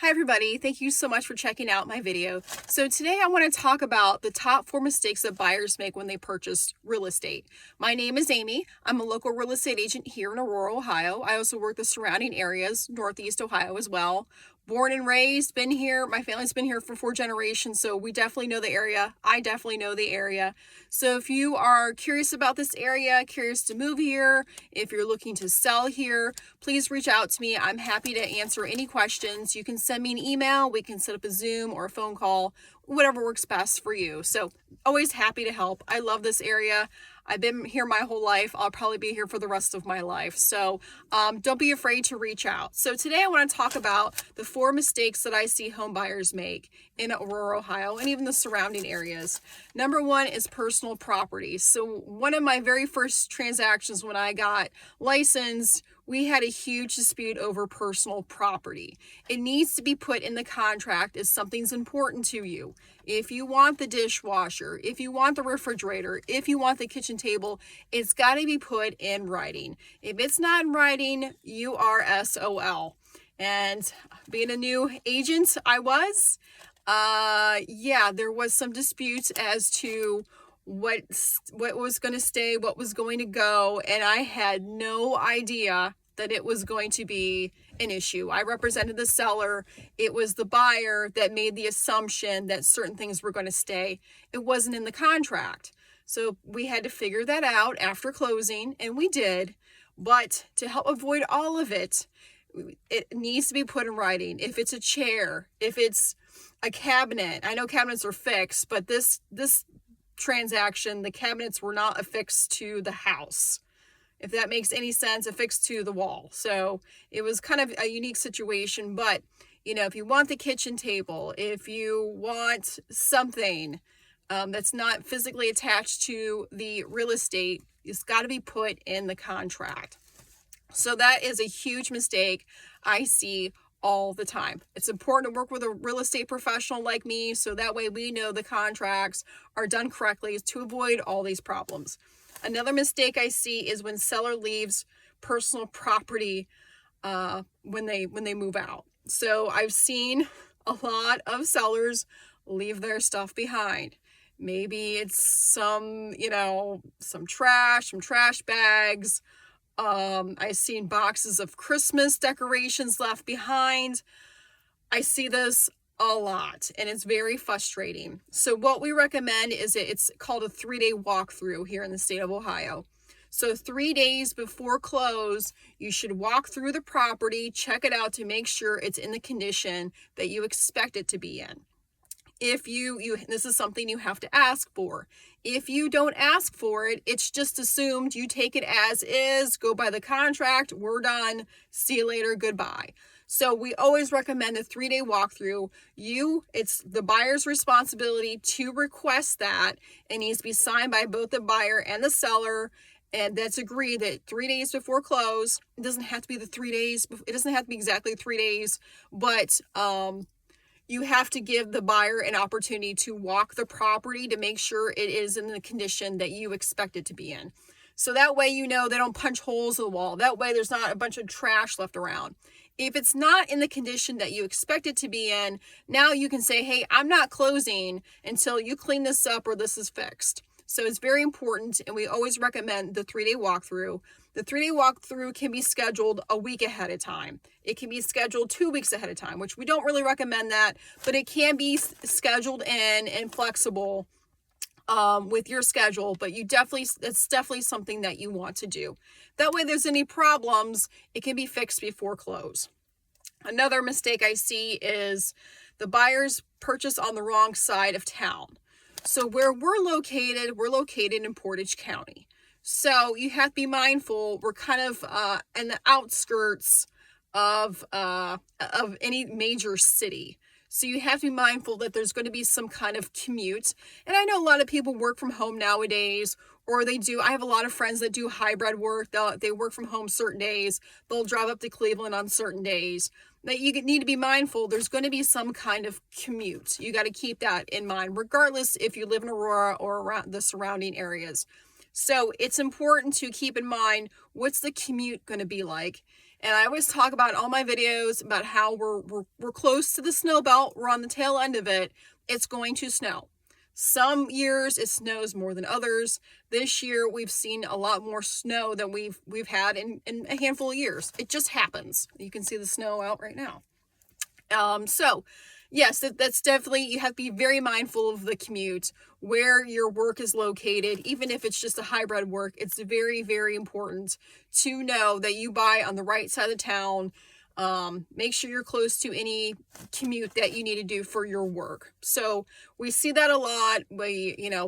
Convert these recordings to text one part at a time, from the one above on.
Hi everybody, thank you so much for checking out my video. So today I want to talk about the top 4 mistakes that buyers make when they purchase real estate. My name is Amy. I'm a local real estate agent here in Aurora, Ohio. I also work the surrounding areas, Northeast Ohio as well. Born and raised, been here. My family's been here for 4 generations, so we definitely know the area. I definitely know the area. So if you are curious about this area, curious to move here, if you're looking to sell here, please reach out to me. I'm happy to answer any questions. You can send me an email. We can set up a Zoom or a phone call, whatever works best for you. So always happy to help. I love this area. I've been here my whole life. I'll probably be here for the rest of my life. So don't be afraid to reach out. So today I want to talk about the 4 mistakes that I see home buyers make in Aurora, Ohio, and even the surrounding areas. Number 1 is personal property. So one of my very first transactions when I got licensed, we had a huge dispute over personal property. It needs to be put in the contract as something's important to you. If you want the dishwasher, if you want the refrigerator, if you want the kitchen table, it's got to be put in writing. If it's not in writing, you are SOL. And being a new agent, there was some disputes as to what was going to stay, what was going to go, and I had no idea that it was going to be an issue. I represented the seller. It was the buyer that made the assumption that certain things were going to stay. It wasn't in the contract. So we had to figure that out after closing, and we did. But to help avoid all of it, it needs to be put in writing. If it's a chair, if it's a cabinet, I know cabinets are fixed, but this transaction, the cabinets were not affixed to the house, if that makes any sense, affixed to the wall. So it was kind of a unique situation. But if you want the kitchen table, if you want something that's not physically attached to the real estate, it's got to be put in the contract. So that is a huge mistake I see all the time. It's important to work with a real estate professional like me, so that way we know the contracts are done correctly to avoid all these problems. Another mistake I see is when seller leaves personal property when they move out. So I've seen a lot of sellers leave their stuff behind. Maybe it's some trash bags. I've seen boxes of Christmas decorations left behind. I see this a lot, and it's very frustrating. So what we recommend is it's called a 3-day walkthrough here in the state of Ohio. So 3 days before close, you should walk through the property, check it out to make sure it's in the condition that you expect it to be in. If this is something you have to ask for. If you don't ask for it, it's just assumed. You take it as is, go by the contract, we're done, see you later, goodbye. So we always recommend a 3-day walkthrough. It's the buyer's responsibility to request that. It needs to be signed by both the buyer and the seller, and that's agreed that 3 days before close. It doesn't have to be the 3 days. It doesn't have to be exactly 3 days, but you have to give the buyer an opportunity to walk the property to make sure it is in the condition that you expect it to be in. So that way they don't punch holes in the wall. That way there's not a bunch of trash left around. If it's not in the condition that you expect it to be in, now you can say, hey, I'm not closing until you clean this up or this is fixed. So it's very important, and we always recommend the 3-day walkthrough. The 3-day walkthrough can be scheduled a week ahead of time. It can be scheduled 2 weeks ahead of time, which we don't really recommend that, but it can be scheduled in and flexible with your schedule, but it's definitely something that you want to do. That way there's any problems, it can be fixed before close. Another mistake I see is the buyers purchase on the wrong side of town. So where we're located in Portage County. So you have to be mindful, we're kind of in the outskirts of any major city. So you have to be mindful that there's going to be some kind of commute. And I know a lot of people work from home nowadays, or they do. I have a lot of friends that do hybrid work. They work from home certain days. They'll drive up to Cleveland on certain days. That you need to be mindful, there's going to be some kind of commute. You got to keep that in mind, regardless if you live in Aurora or around the surrounding areas. So it's important to keep in mind, what's the commute going to be like? And I always talk about in all my videos about how we're close to the snow belt. We're on the tail end of it. It's going to snow. Some years it snows more than others. This year we've seen a lot more snow than we've had in a handful of years. It just happens. You can see the snow out right now. So yes, that's definitely, you have to be very mindful of the commute, where your work is located. Even if it's just a hybrid work, it's very, very important to know that you buy on the right side of the town. Make sure you're close to any commute that you need to do for your work. So we see that a lot.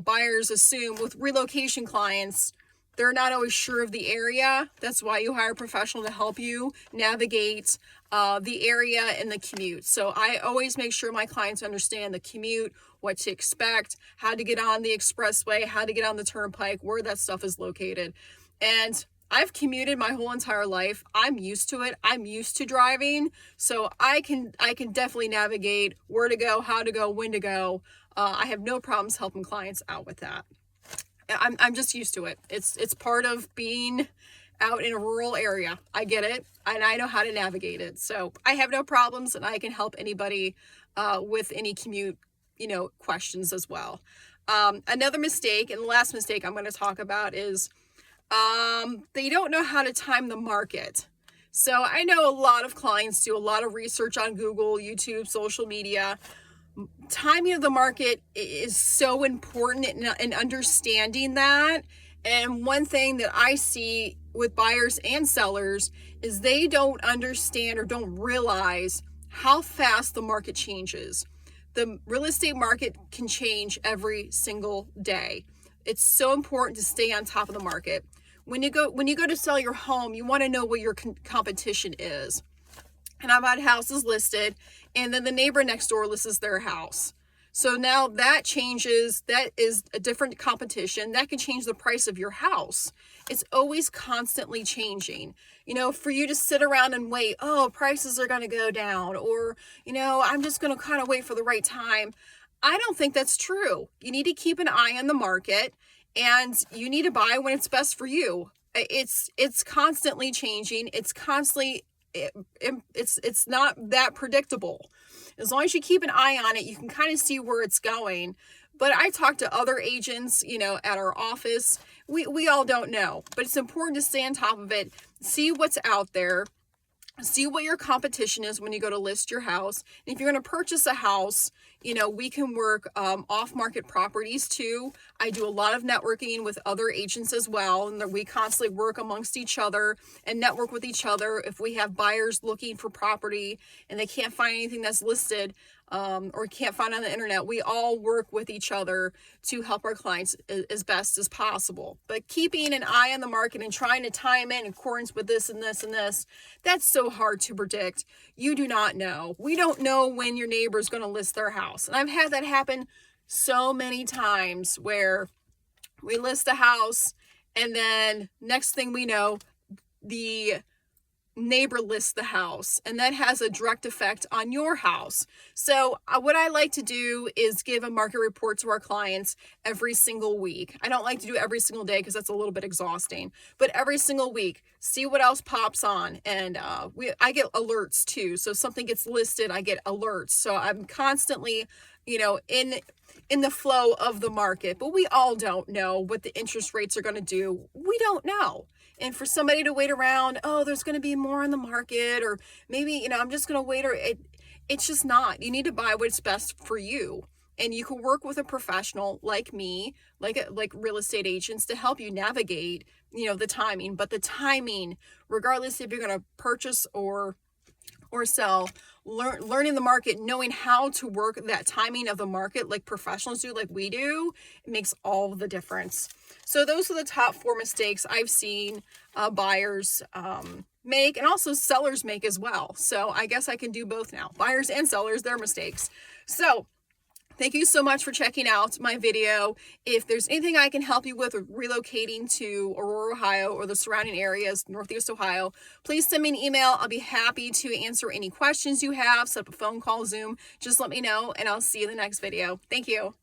Buyers assume with relocation clients, they're not always sure of the area. That's why you hire a professional to help you navigate the area and the commute. So I always make sure my clients understand the commute, what to expect, how to get on the expressway, how to get on the turnpike, where that stuff is located. And I've commuted my whole entire life. I'm used to it. I'm used to driving. So I can definitely navigate where to go, how to go, when to go. I have no problems helping clients out with that. I'm just used to it. It's part of being out in a rural area. I get it, and I know how to navigate it. So I have no problems, and I can help anybody with any commute, questions as well. Another mistake, and the last mistake I'm going to talk about is they don't know how to time the market. So I know a lot of clients do a lot of research on Google, YouTube, social media. Timing of the market is so important in understanding that. And one thing that I see with buyers and sellers is they don't understand or don't realize how fast the market changes. The real estate market can change every single day. It's so important to stay on top of the market. When you go to sell your home, you want to know what your competition is. And I've had houses listed, and then the neighbor next door lists their house. So now that changes, that is a different competition. That can change the price of your house. It's always constantly changing. For you to sit around and wait, prices are going to go down, or, I'm just going to kind of wait for the right time. I don't think that's true. You need to keep an eye on the market, and you need to buy when it's best for you. It's constantly changing. It's constantly it's not that predictable. As long as you keep an eye on it, you can kind of see where it's going. But I talk to other agents, at our office. We all don't know, but it's important to stay on top of it, see what's out there, see what your competition is when you go to list your house. And if you're going to purchase a house, we can work off-market properties too. I do a lot of networking with other agents as well, and we constantly work amongst each other and network with each other. If we have buyers looking for property and they can't find anything that's listed, or can't find on the internet, we all work with each other to help our clients as best as possible. But keeping an eye on the market and trying to time it in accordance with this and this and this, that's so hard to predict. You do not know. We don't know when your neighbor is going to list their house. And I've had that happen so many times where we list a house and then next thing we know, the neighbor lists the house, and that has a direct effect on your house. So what I like to do is give a market report to our clients every single week. I don't like to do it every single day because that's a little bit exhausting, but every single week, see what else pops on. And I get alerts too. So if something gets listed, I get alerts. So I'm constantly, in the flow of the market, but we all don't know what the interest rates are going to do. We don't know. And for somebody to wait around, there's going to be more on the market, or maybe, I'm just going to wait, or it's just not. You need to buy what's best for you. And you can work with a professional like me, like real estate agents, to help you navigate, the timing. But the timing, regardless if you're going to purchase or sell, learning the market, knowing how to work that timing of the market like professionals do, like we do, it makes all the difference. So those are the top 4 mistakes I've seen buyers make, and also sellers make as well. So I guess I can do both now. Buyers and sellers, their mistakes. So thank you so much for checking out my video. If there's anything I can help you with relocating to Aurora, Ohio, or the surrounding areas, Northeast Ohio, please send me an email. I'll be happy to answer any questions you have, set up a phone call, Zoom. Just let me know, and I'll see you in the next video. Thank you.